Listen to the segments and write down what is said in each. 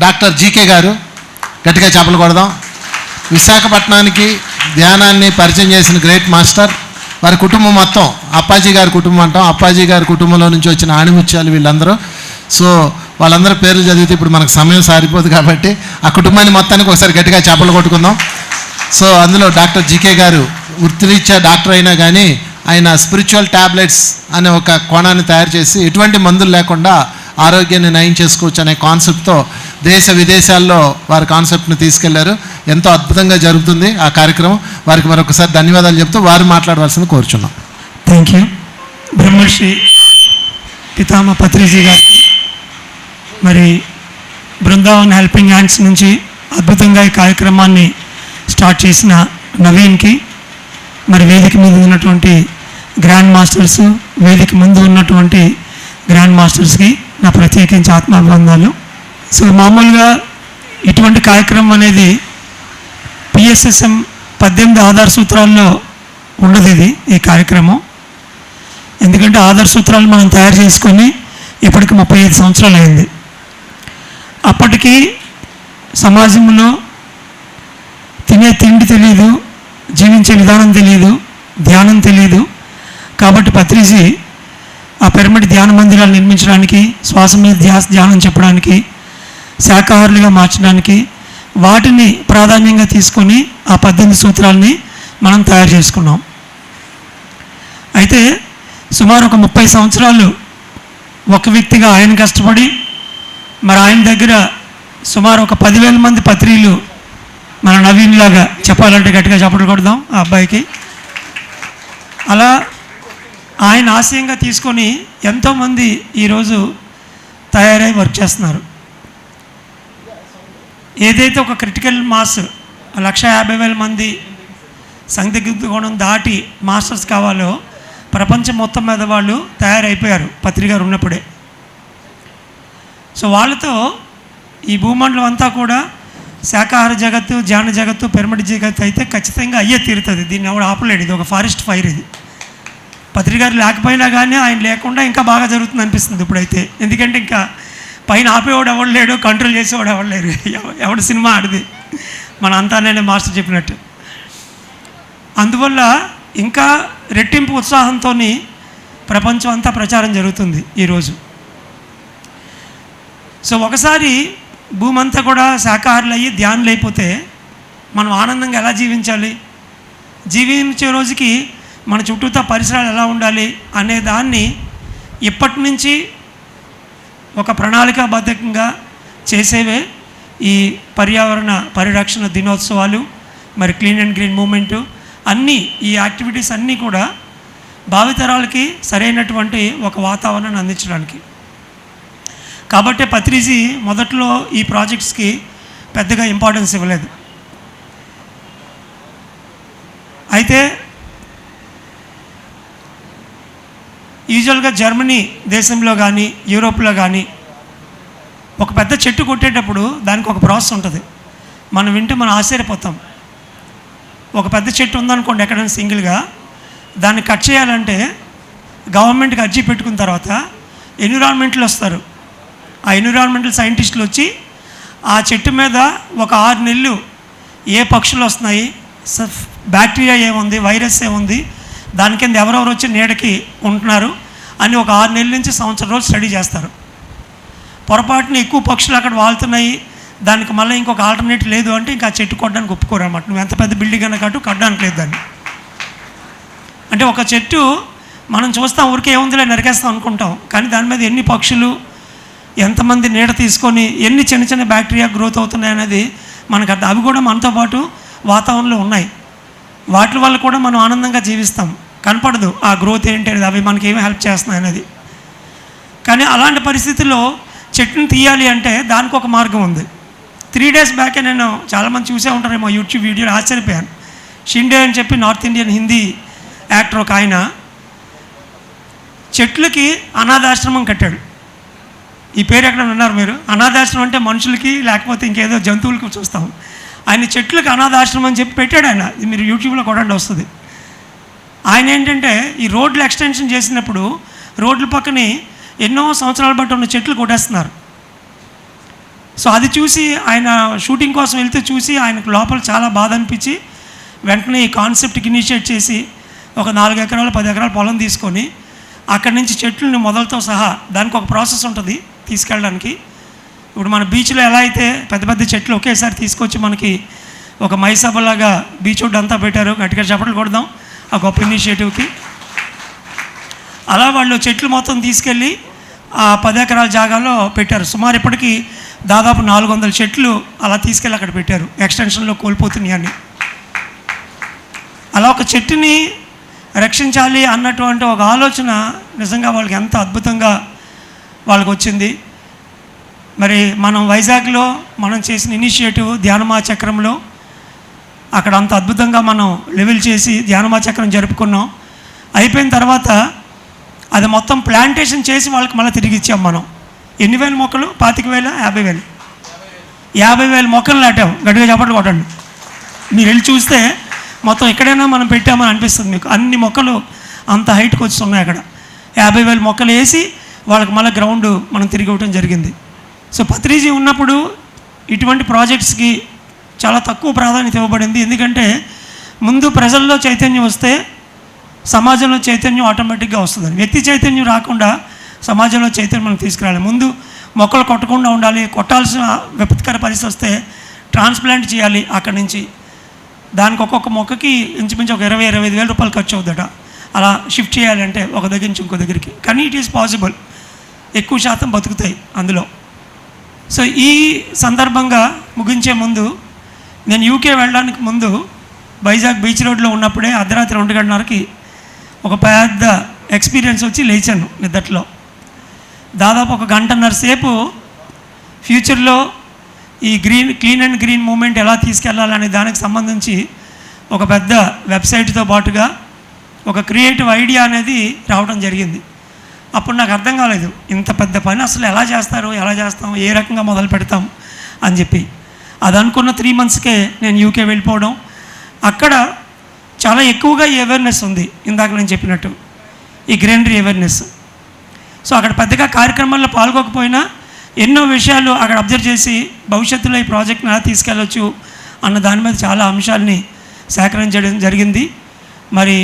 Doctor GK గారు, గట్టిగా చప్పలు కొడదాం. విశాఖపట్నానికి ధ్యానాన్ని పరిచయం చేసిన గ్రేట్ మాస్టర్. వారి కుటుంబం మొత్తం అప్పాజీ గారి కుటుంబం అంటాం. అప్పాజీ గారి కుటుంబంలో నుంచి వచ్చిన ఆణిముత్యాలు వీళ్ళందరూ. సో వాళ్ళందరూ పేర్లు చదివితే ఇప్పుడు మనకు సమయం సారిపోదు కాబట్టి ఆ కుటుంబాన్ని మొత్తానికి ఒకసారి గట్టిగా చప్పలు కొట్టుకుందాం. సో అందులో డాక్టర్ జీకే గారు వృత్తిరీత్యా డాక్టర్ అయినా కానీ ఆయన స్పిరిచువల్ ట్యాబ్లెట్స్ అనే ఒక కోణాన్ని తయారు చేసి ఎటువంటి మందులు లేకుండా ఆరోగ్యాన్ని నయం చేసుకోవచ్చు అనే కాన్సెప్ట్తో దేశ విదేశాల్లో వారి కాన్సెప్ట్ని తీసుకెళ్లారు. ఎంతో అద్భుతంగా జరుగుతుంది ఆ కార్యక్రమం. వారికి మరొకసారి ధన్యవాదాలు చెప్తూ వారు మాట్లాడవలసింది కోరుచున్నాం. Thank you. బ్రహ్మశ్రీ పితామ పత్రిజీ గారికి, మరి బృందావన్ హెల్పింగ్ హ్యాండ్స్ నుంచి అద్భుతంగా ఈ కార్యక్రమాన్ని స్టార్ట్ చేసిన నవీన్కి, మరి వేదిక మీద ఉన్నటువంటి గ్రాండ్ మాస్టర్స్, వేదిక ముందు ఉన్నటువంటి గ్రాండ్ మాస్టర్స్కి నా ప్రత్యేకించి ఆత్మాభివందనాలు. సో మామూలుగా ఇటువంటి కార్యక్రమం అనేది పిఎస్ఎస్ఎం 18 ఆధార సూత్రాల్లో ఉండదు ఈ కార్యక్రమం. ఎందుకంటే ఆధార సూత్రాలు మనం తయారు చేసుకొని ఇప్పటికి 35 సంవత్సరాలు అయింది. అప్పటికి సమాజంలో తినే తిండి తెలియదు, జీవించే విధానం తెలియదు, ధ్యానం తెలియదు. కాబట్టి పత్రిజీ ఆ పిరమిడ్ ధ్యాన మందిరాలు నిర్మించడానికి, శ్వాస మీద ధ్యానం చెప్పడానికి, శాకాహారులుగా మార్చడానికి వాటిని ప్రాధాన్యంగా తీసుకొని ఆ 18 సూత్రాలని మనం తయారు చేసుకున్నాం. అయితే సుమారు ఒక 30 సంవత్సరాలు ఒక వ్యక్తిగా ఆయన కష్టపడి, మరి ఆయన దగ్గర సుమారు ఒక 10,000 మంది పత్రికలు మన నవీన్ లాగా చెప్పాలంటే గట్టిగా చప్పట్లు కొడదాం ఆ అబ్బాయికి. అలా ఆయన ఆశయంగా తీసుకొని ఎంతోమంది ఈరోజు తయారై వర్క్ చేస్తున్నారు. ఏదైతే ఒక క్రిటికల్ మాస్ 150,000 మంది సందిగ్ధ గుణం దాటి మాస్టర్స్ కావాలో ప్రపంచం మొత్తం మీద వాళ్ళు తయారైపోయారు పత్రిక ఉన్నప్పుడే. సో వాళ్ళతో ఈ భూమండలం అంతా కూడా శాకాహార జగత్తు, ధ్యాన జగత్తు, పిరమిడ్ జగత్తు అయితే ఖచ్చితంగా అయ్యే తీరుతుంది. దీన్ని ఎవడు ఆపలేడు. ఇది ఒక ఫారెస్ట్ ఫైర్. ఇది పత్రికారు లేకపోయినా కానీ ఆయన లేకుండా ఇంకా బాగా జరుగుతుంది అనిపిస్తుంది ఇప్పుడైతే. ఎందుకంటే ఇంకా పైన ఆపేవాడు ఎవడు లేడు, కంట్రోల్ చేసేవాడు ఎవడు లేరు. ఎవడు సినిమా ఆడిది మన అంతానే మాస్టర్ చెప్పినట్టు. అందువల్ల ఇంకా రెట్టింపు ఉత్సాహంతో ప్రపంచం అంతా ప్రచారం జరుగుతుంది ఈరోజు. సో ఒకసారి భూమి అంతా కూడా శాకాహారులు అయ్యి ధ్యానులు అయిపోతే మనం ఆనందంగా ఎలా జీవించాలి, జీవించే రోజుకి మన చుట్టూతా పరిసరాలు ఎలా ఉండాలి అనే దాన్ని ఇప్పటి నుంచి ఒక ప్రణాళికాబద్ధంగా చేసేవే ఈ పర్యావరణ పరిరక్షణ దినోత్సవాలు, మరి క్లీన్ అండ్ గ్రీన్ మూమెంటు అన్నీ. ఈ యాక్టివిటీస్ అన్నీ కూడా భావితరాలకి సరైనటువంటి ఒక వాతావరణాన్ని అందించడానికి. కాబట్టి పత్రిజీ మొదట్లో ఈ ప్రాజెక్ట్స్కి పెద్దగా ఇంపార్టెన్స్ ఇవ్వలేదు. అయితే యూజువల్గా జర్మనీ దేశంలో కానీ యూరోప్లో కానీ ఒక పెద్ద చెట్టు కొట్టేటప్పుడు దానికి ఒక ప్రాసెస్ ఉంటుంది. మనం వింటే మనం ఆశ్చర్యపోతాం. ఒక పెద్ద చెట్టు ఉందనుకోండి ఎక్కడైనా సింగిల్గా, దాన్ని కట్ చేయాలంటే గవర్నమెంట్కి అర్జీ పెట్టుకున్న తర్వాత ఎన్విరాన్మెంట్లు వస్తారు. ఆ ఎన్విరాన్మెంటల్ సైంటిస్టులు వచ్చి ఆ చెట్టు మీద ఒక 6 నెలలు ఏ పక్షులు వస్తున్నాయి, బ్యాక్టీరియా ఏముంది, వైరస్ ఏముంది, దాని కింద ఎవరెవరు వచ్చి నీడకి ఉంటున్నారు అని ఒక 6 నెలల నుంచి సంవత్సరం రోజులు స్టడీ చేస్తారు. పొరపాటున ఎక్కువ పక్షులు అక్కడ వాళ్తున్నాయి, దానికి మళ్ళీ ఇంకొక ఆల్టర్నేట్ లేదు అంటే ఇంకా చెట్టు కొట్టడానికి ఒప్పుకోరు అన్నమాట. నువ్వు ఎంత పెద్ద బిల్డింగ్ అన్న కట్టు, కట్టడానికి లేదు దాన్ని. అంటే ఒక చెట్టు మనం చూస్తాం ఊరికే ఏముందిలే నరికేస్తాం అనుకుంటాం, కానీ దాని మీద ఎన్ని పక్షులు, ఎంతమంది నీడ తీసుకొని ఎన్ని చిన్న చిన్న బ్యాక్టీరియా గ్రోత్ అవుతున్నాయి అనేది మనకు అర్థం. అవి కూడా మనతో పాటు వాతావరణంలో ఉన్నాయి. వాటి వల్ల కూడా మనం ఆనందంగా జీవిస్తాం. కనపడదు ఆ గ్రోత్ ఏంటి అనేది, అవి మనకి ఏమి హెల్ప్ చేస్తున్నాయి అనేది. కానీ అలాంటి పరిస్థితుల్లో చెట్టుని తీయాలి అంటే దానికి ఒక మార్గం ఉంది. 3 days బ్యాకే నేను చాలామంది చూసే ఉంటారేమో యూట్యూబ్ వీడియోలు, ఆశ్చర్యపోయాను. షిండే అని చెప్పి నార్త్ ఇండియన్ హిందీ యాక్టర్ ఒక ఆయన చెట్లకి అనాథాశ్రమం కట్టాడు. ఈ పేరు ఎక్కడ విన్నారు మీరు? అనాథాశ్రమం అంటే మనుషులకి లేకపోతే ఇంకేదో జంతువులకి చూస్తాం. ఆయన చెట్లకి అనాథాశ్రమం అని చెప్పి పెట్టాడు ఆయన. మీరు యూట్యూబ్లో కొడండి వస్తుంది. ఆయన ఏంటంటే ఈ రోడ్లు ఎక్స్టెన్షన్ చేసినప్పుడు రోడ్ల పక్కనే ఎన్నో సంవత్సరాల బట్టి ఉన్న చెట్లు కొట్టేస్తున్నారు. సో అది చూసి ఆయన షూటింగ్ కోసం వెళ్తే చూసి ఆయనకు లోపల చాలా బాధ అనిపించి వెంటనే ఈ కాన్సెప్ట్కి ఇనిషియేట్ చేసి ఒక 4 ఎకరాలు 10 ఎకరాల పొలం తీసుకొని అక్కడి నుంచి చెట్లని మొదలతో సహా దానికి ఒక ప్రాసెస్ ఉంటుంది తీసుకెళ్ళడానికి. ఇప్పుడు మన బీచ్లో ఎలా అయితే పెద్ద పెద్ద చెట్లు ఒకేసారి తీసుకొచ్చి మనకి ఒక మైసభలాగా బీచ్ రోడ్ అంతా పెట్టారు, గట్టిగా చప్పట్లు కొడదాం ఆ గొప్ప ఇనిషియేటివ్కి. అలా వాళ్ళు చెట్లు మొత్తం తీసుకెళ్ళి ఆ 10 ఎకరాల జాగాలో పెట్టారు. సుమారు ఇప్పటికీ దాదాపు 400 చెట్లు అలా తీసుకెళ్ళి అక్కడ పెట్టారు, ఎక్స్టెన్షన్లో కోల్పోతున్నాయి అని. అలా ఒక చెట్టుని రక్షించాలి అన్నటువంటి ఒక ఆలోచన నిజంగా వాళ్ళకి ఎంత అద్భుతంగా వాళ్ళకి వచ్చింది. మరి మనం వైజాగ్లో మనం చేసిన ఇనిషియేటివ్ ధ్యానమా చక్రంలో అక్కడ అంత అద్భుతంగా మనం లెవెల్ చేసి ధ్యానమా చక్రం జరుపుకున్నాం. అయిపోయిన తర్వాత అది మొత్తం ప్లాంటేషన్ చేసి వాళ్ళకి మళ్ళీ తిరిగి ఇచ్చాం. మనం ఎన్ని వేల మొక్కలు? 25,000 50,000 50,000 మొక్కలు నాటాం. గట్టిగా చప్పట్లు కొట్టండి. మీరు వెళ్ళి చూస్తే మొత్తం ఎక్కడైనా మనం పెట్టామని అనిపిస్తుంది మీకు. అన్ని మొక్కలు అంత హైట్కి వచ్చి ఉన్నాయి అక్కడ. 50,000 మొక్కలు వేసి వాళ్ళకి మళ్ళీ గ్రౌండ్ మనం తిరిగి ఇవ్వటం జరిగింది. సో పత్రిజీ ఉన్నప్పుడు ఇటువంటి ప్రాజెక్ట్స్కి చాలా తక్కువ ప్రాధాన్యత ఇవ్వబడింది. ఎందుకంటే ముందు ప్రజల్లో చైతన్యం వస్తే సమాజంలో చైతన్యం ఆటోమేటిక్గా వస్తుంది. వ్యక్తి చైతన్యం రాకుండా సమాజంలో చైతన్యం మనం తీసుకురాలి. ముందు మొక్కలు కొట్టకుండా ఉండాలి. కొట్టాల్సిన విపత్కర పరిస్థితి వస్తే ట్రాన్స్ప్లాంట్ చేయాలి. అక్కడి నుంచి దానికి ఒక్కొక్క మొక్కకి ఇంచుమించు ఒక 20-25 వేల రూపాయలు ఖర్చు అవుతుందట. అలా షిఫ్ట్ చేయాలంటే ఒక దగ్గర నుంచి ఇంకో దగ్గరికి. కానీ ఇట్ ఈస్ పాసిబుల్, ఎక్కువ శాతం బతుకుతాయి అందులో. సో ఈ సందర్భంగా ముగించే ముందు నేను యూకే వెళ్ళడానికి ముందు వైజాగ్ బీచ్ రోడ్లో ఉన్నప్పుడే అర్ధరాత్రి 1:30కి ఒక పెద్ద ఎక్స్పీరియన్స్ వచ్చి లేచాను నిద్దట్లో. దాదాపు 1 గంటన్నర సేపు ఫ్యూచర్లో ఈ క్లీన్ అండ్ గ్రీన్ మూమెంట్ ఎలా తీసుకెళ్లాలనే దానికి సంబంధించి ఒక పెద్ద వెబ్సైట్తో పాటుగా ఒక క్రియేటివ్ ఐడియా అనేది రావడం జరిగింది. అప్పుడు నాకు అర్థం కాలేదు, ఇంత పెద్ద పని అసలు ఎలా చేస్తారు, ఎలా చేస్తాం, ఏ రకంగా మొదలు పెడతాం అని చెప్పి. అది అనుకున్న 3 monthsకే నేను యూకే వెళ్ళిపోవడం. అక్కడ చాలా ఎక్కువగా ఈ అవేర్నెస్ ఉంది, ఇందాక నేను చెప్పినట్టు ఈ గ్రీనరీ అవేర్నెస్. సో అక్కడ పెద్దగా కార్యక్రమాల్లో పాల్గొకపోయినా ఎన్నో విషయాలు అక్కడ అబ్జర్వ్ చేసి భవిష్యత్తులో ఈ ప్రాజెక్ట్ని ఎలా తీసుకెళ్ళవచ్చు అన్న దాని మీద చాలా అంశాలని సేకరించడం జరిగింది. మరి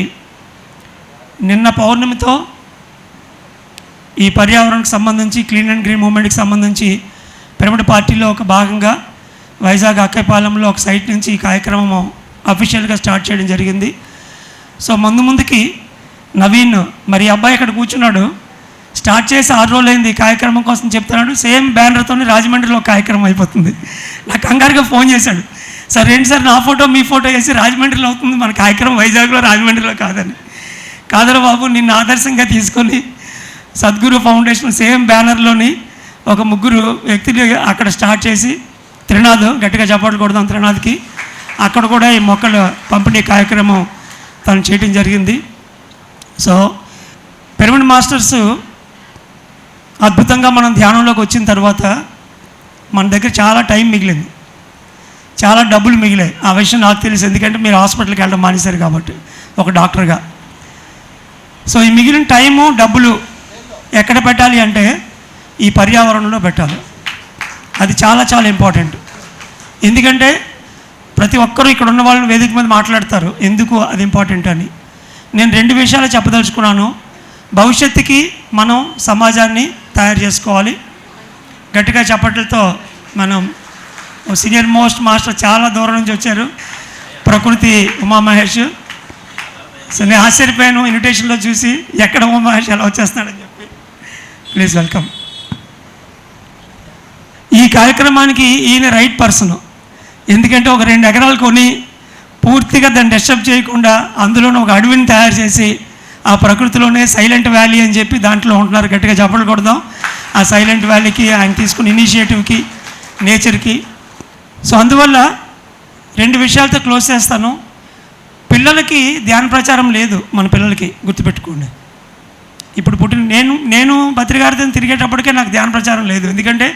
నిన్న పౌర్ణమితో ఈ పర్యావరణకు సంబంధించి క్లీన్ అండ్ గ్రీన్ మూవ్మెంట్కి సంబంధించి పిరమిడ్ పార్టీలో ఒక భాగంగా వైజాగ్ అక్కైపాలెంలో ఒక సైట్ నుంచి ఈ కార్యక్రమం అఫీషియల్గా స్టార్ట్ చేయడం జరిగింది. సో ముందుకి నవీన్, మరి అబ్బాయి ఇక్కడ కూర్చున్నాడు, స్టార్ట్ చేసి 6 రోజులు అయింది ఈ కార్యక్రమం కోసం చెప్తున్నాడు. సేమ్ బ్యానర్తో రాజమండ్రిలో ఒక కార్యక్రమం అయిపోతుంది. నాకు కంగారుగా ఫోన్ చేశాడు, సార్ ఏంటి సార్ నా ఫోటో మీ ఫోటో వేసి రాజమండ్రిలో అవుతుంది, మన కార్యక్రమం వైజాగ్లో రాజమండ్రిలో కాదని. కాదరా బాబు, నిన్ను ఆదర్శంగా తీసుకొని సద్గురు ఫౌండేషన్ సేమ్ బ్యానర్లోని ఒక 3 వ్యక్తులు అక్కడ స్టార్ట్ చేసి త్రినాథ్, గట్టిగా చప్పట్లు కొడదాం త్రినాథ్కి, అక్కడ కూడా ఈ మొక్కల పంపిణీ కార్యక్రమం తను చేయడం జరిగింది. సో పిరమిడ్ మాస్టర్స్ అద్భుతంగా మనం ధ్యానంలోకి వచ్చిన తర్వాత మన దగ్గర చాలా టైం మిగిలింది, చాలా డబ్బులు మిగిలాయి. ఆ విషయం నాకు తెలుసు, ఎందుకంటే మీరు హాస్పిటల్కి వెళ్ళడం మానేశారు కాబట్టి ఒక డాక్టర్గా. సో ఈ మిగిలిన టైము డబ్బులు ఎక్కడ పెట్టాలి అంటే ఈ పర్యావరణంలో పెట్టాలి. అది చాలా చాలా ఇంపార్టెంట్. ఎందుకంటే ప్రతి ఒక్కరూ ఇక్కడ ఉన్న వాళ్ళు వేదిక మీద మాట్లాడతారు ఎందుకు అది ఇంపార్టెంట్ అని. నేను 2 విషయాలు చెప్పదలుచుకున్నాను. భవిష్యత్తుకి మనం సమాజాన్ని తయారు చేసుకోవాలి. గట్టిగా చప్పట్లతో మనం సీనియర్ మోస్ట్ మాస్టర్ చాలా దూరం నుంచి వచ్చారు, ప్రకృతి ఉమామహేష్. సో నేను ఆశ్చర్యపోయాను ఇన్విటేషన్లో చూసి, ఎక్కడ ఉమామహేష్ ఎలా వచ్చేస్తున్నాడని చెప్పి. Please welcome. ఈ కార్యక్రమానికి ఈయన రైట్ పర్సన్. ఎందుకంటే ఒక 2 ఎకరాలు కొని పూర్తిగా దాన్ని డిస్టర్బ్ చేయకుండా అందులోనే ఒక అడవిని తయారు చేసి ఆ ప్రకృతిలోనే సైలెంట్ వ్యాలీ అని చెప్పి దాంట్లో ఉంటున్నారు. గట్టిగా చప్పట్లు కొడదాం ఆ సైలెంట్ వ్యాలీకి, ఆయన తీసుకున్న ఇనిషియేటివ్కి, నేచర్కి. సో అందువల్ల 2 విషయాలతో క్లోజ్ చేస్తాను. పిల్లలకి ధ్యాన ప్రచారం లేదు, మన పిల్లలకి గుర్తుపెట్టుకోండి. ఇప్పుడు నేను భద్రిగారితో తిరిగేటప్పటికే నాకు ధ్యాన ప్రచారం లేదు, ఎందుకంటే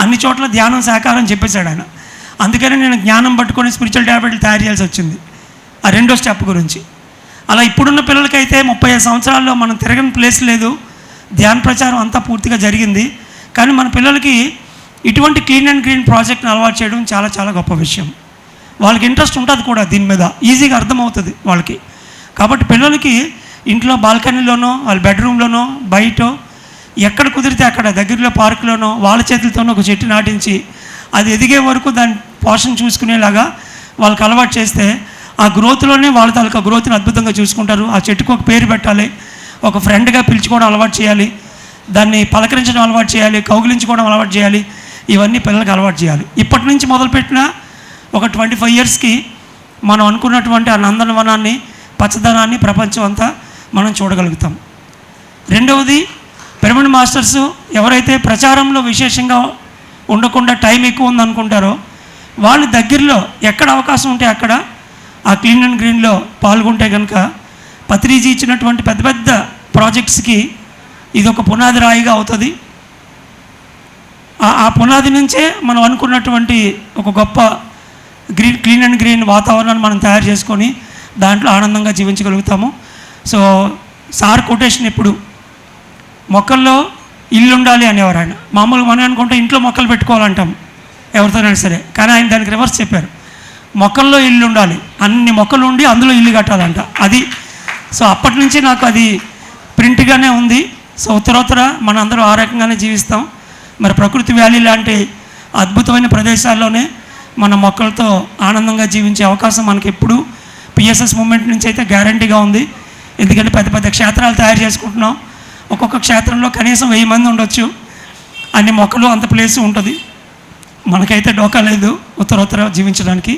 అన్ని చోట్ల ధ్యానం సాకారం చెప్పేశాడు ఆయన. అందుకని నేను జ్ఞానం పట్టుకొని స్పిరిచువల్ ట్యాబ్లెట్లు తయారు చేయాల్సి వచ్చింది ఆ 2వ స్టెప్ గురించి. అలా ఇప్పుడున్న పిల్లలకైతే 35 సంవత్సరాల్లో మనం తిరగని ప్లేస్ లేదు, ధ్యాన ప్రచారం అంతా పూర్తిగా జరిగింది. కానీ మన పిల్లలకి ఇటువంటి క్లీన్ అండ్ గ్రీన్ ప్రాజెక్ట్ని అలవాటు చేయడం చాలా చాలా గొప్ప విషయం. వాళ్ళకి ఇంట్రెస్ట్ ఉంటుంది కూడా దీని మీద, ఈజీగా అర్థమవుతుంది వాళ్ళకి. కాబట్టి పిల్లలకి ఇంట్లో బాల్కనీలోనో వాళ్ళ బెడ్రూమ్లోనో బయట ఎక్కడ కుదిరితే అక్కడ దగ్గరలో పార్కులోనో వాళ్ళ చేతులతోనో ఒక చెట్టు నాటించి అది ఎదిగే వరకు దాని పోషణ చూసుకునేలాగా వాళ్ళకి అలవాటు చేస్తే ఆ గ్రోత్లోనే వాళ్ళ తాలూకా గ్రోత్ని అద్భుతంగా చూసుకుంటారు. ఆ చెట్టుకు ఒక పేరు పెట్టాలి, ఒక ఫ్రెండ్గా పిలుచుకోవడం అలవాటు చేయాలి, దాన్ని పలకరించడం అలవాటు చేయాలి, కౌగిలించుకోవడం అలవాటు చేయాలి. ఇవన్నీ పిల్లలకి అలవాటు చేయాలి. ఇప్పటి నుంచి మొదలుపెట్టిన ఒక 25 ఇయర్స్కి మనం అనుకున్నటువంటి ఆ నందనవనాన్ని, పచ్చదనాన్ని ప్రపంచం అంతా మనం చూడగలుగుతాం. రెండవది, పిరమిడ్ మాస్టర్స్ ఎవరైతే ప్రచారంలో విశేషంగా ఉండకుండా టైం ఎక్కువ ఉందనుకుంటారో వాళ్ళు దగ్గరలో ఎక్కడ అవకాశం ఉంటే అక్కడ ఆ క్లీన్ అండ్ గ్రీన్లో పాల్గొంటే కనుక పత్రిజీ ఇచ్చినటువంటి పెద్ద పెద్ద ప్రాజెక్ట్స్కి ఇది ఒక పునాది రాయిగా అవుతుంది. ఆ పునాది నుంచే మనం అనుకున్నటువంటి ఒక గొప్ప క్లీన్ అండ్ గ్రీన్ వాతావరణాన్ని మనం తయారు చేసుకొని దాంట్లో ఆనందంగా జీవించగలుగుతాము. సో సార్ కొటేషన్ ఎప్పుడు మొక్కల్లో ఇల్లు ఉండాలి అనేవారు ఆయన. మామూలుగా మనం అనుకుంటే ఇంట్లో మొక్కలు పెట్టుకోవాలంటాం ఎవరితోనైనా సరే, కానీ ఆయన దానికి రివర్స్ చెప్పారు. మొక్కల్లో ఇల్లు ఉండాలి, అన్ని మొక్కలు ఉండి అందులో ఇల్లు కట్టాలంట. అది సో అప్పటి నుంచి నాకు అది ప్రింట్గానే ఉంది. సో ఉత్తరోత్తర మన అందరూ ఆ రకంగానే జీవిస్తాం. మరి ప్రకృతి వ్యాలీ లాంటి అద్భుతమైన ప్రదేశాల్లోనే మన మొక్కలతో ఆనందంగా జీవించే అవకాశం మనకి ఎప్పుడు పిఎస్ఎస్ మూమెంట్ నుంచి అయితే గ్యారంటీగా ఉంది. ఎందుకంటే పెద్ద పెద్ద క్షేత్రాలు తయారు చేసుకుంటున్నాం. ఒక్కొక్క క్షేత్రంలో కనీసం 1000 మంది ఉండొచ్చు. అన్ని మొక్కలు అంత ప్లేస్ ఉంటుంది. మనకైతే డోకా లేదు ఉత్తరోత్తర జీవించడానికి.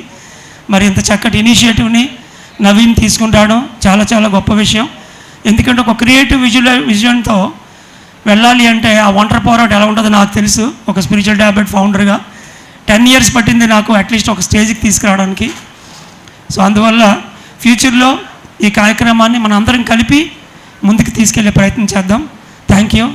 మరి ఇంత చక్కటి ఇనిషియేటివ్ని నవీన్ తీసుకుని రావడం చాలా చాలా గొప్ప విషయం. ఎందుకంటే ఒక క్రియేటివ్ విజన్తో వెళ్ళాలి అంటే ఆ ఒంటరి పోరాటం ఎలా ఉంటుందో నాకు తెలుసు. ఒక స్పిరిచువల్ ట్యాబ్లెట్ ఫౌండర్గా 10 ఇయర్స్ పట్టింది నాకు అట్లీస్ట్ ఒక స్టేజ్కి తీసుకురావడానికి. సో అందువల్ల ఫ్యూచర్లో ఈ కార్యక్రమాన్ని మనం అందరం కలిపి ముందుకు తీసుకెళ్లే ప్రయత్నం చేద్దాం. Thank you.